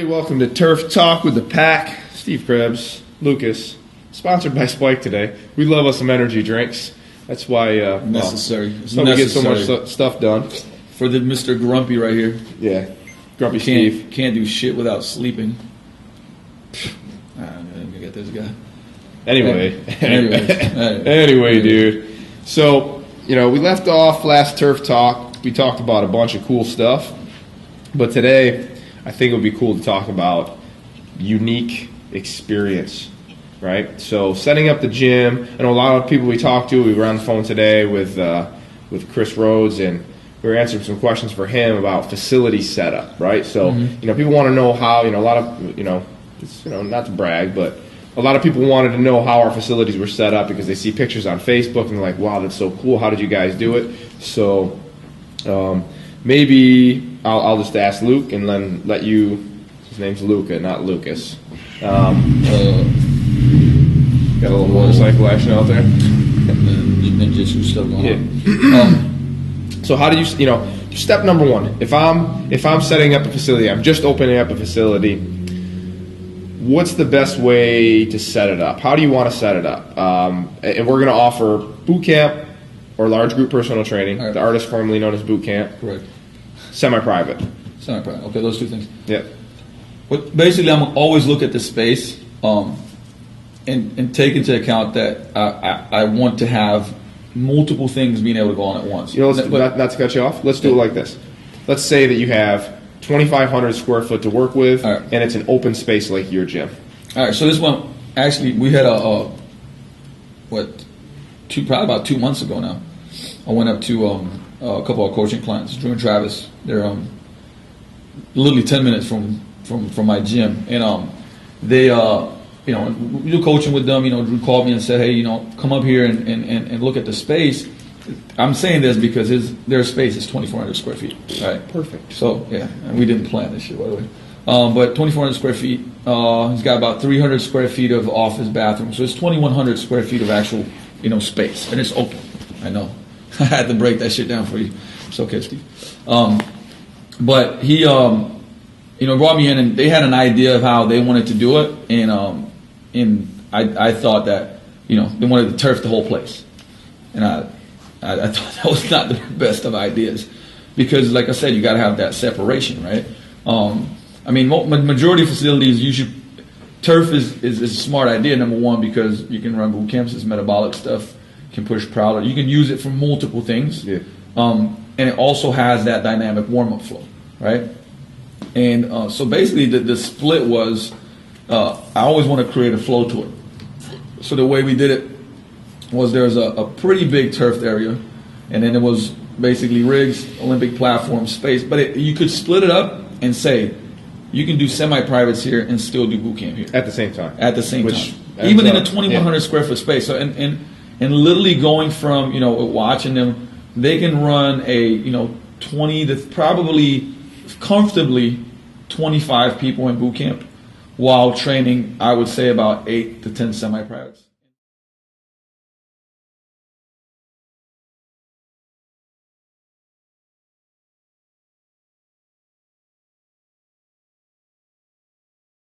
everybody. Welcome to Turf Talk with the Pack. Steve Krebs, Lucas, sponsored by Spike today. We love us some energy drinks. That's why necessary. We get so much stuff done. For the Mr. Grumpy right here. Yeah, Grumpy Steve. Can't do shit without sleeping. I'm gonna get this guy. Anyway, Anyway, dude. So, we left off last Turf Talk. We talked about a bunch of cool stuff. But today, I think it would be cool to talk about unique experience, right? So setting up the gym. I know a lot of people we talked to. We were on the phone today with Chris Rhodes, and we were answering some questions for him about facility setup, right? So people want to know how. A lot of it's, not to brag, but a lot of people wanted to know how our facilities were set up because they see pictures on Facebook and they're like, "Wow, that's so cool! How did you guys do it?" So maybe I'll just ask Luke and then let you. His name's Luca, not Lucas. Got a little motorcycle action out there. Ninja stuff going on. So how do you step number one? If I'm setting up a facility, I'm just opening up a facility. What's the best way to set it up? How do you want to set it up? And we're going to offer boot camp or large group personal training. Right. The artist formerly known as boot camp. Correct. Semi-private. Semi-private. Okay, those two things. Yeah. But basically, I'm always look at the space and take into account that I want to have multiple things being able to go on at once. Not to cut you off. Let's do it like this. Let's say that you have 2,500 square foot to work with, right, and it's an open space like your gym. All right. So this one, actually, we had probably about 2 months ago now. I went up to a couple of coaching clients, Drew and Travis. They're literally 10 minutes from my gym, and they we do coaching with them. Drew called me and said, "Hey, come up here and look at the space." I'm saying this because their space is 2,400 square feet. Right. Perfect. So yeah, and we didn't plan this shit, by the way. But 2,400 square feet. He's got about 300 square feet of office bathroom, so it's 2,100 square feet of actual space, and it's open. I know. I had to break that shit down for you. It's okay, Steve. But he brought me in, and they had an idea of how they wanted to do it, and I thought that they wanted to turf the whole place, and I thought that was not the best of ideas, because like I said, you got to have that separation, right? Majority of facilities turf is a smart idea. Number one, because you can run boot camps, it's metabolic stuff, you can push prowler, you can use it for multiple things, yeah. And it also has that dynamic warm up flow, right? And so basically the split was, I always want to create a flow to it. So the way we did it was there's a pretty big turfed area, and then it was basically rigs, Olympic platform, space. But you could split it up and say, you can do semi-privates here and still do boot camp here. At the same time. At the same time. Even in a 2,100 square foot space. So and literally going from, watching them, they can run a, 20 to probably comfortably 25 people in boot camp while training, I would say, about 8 to 10 semi-privates.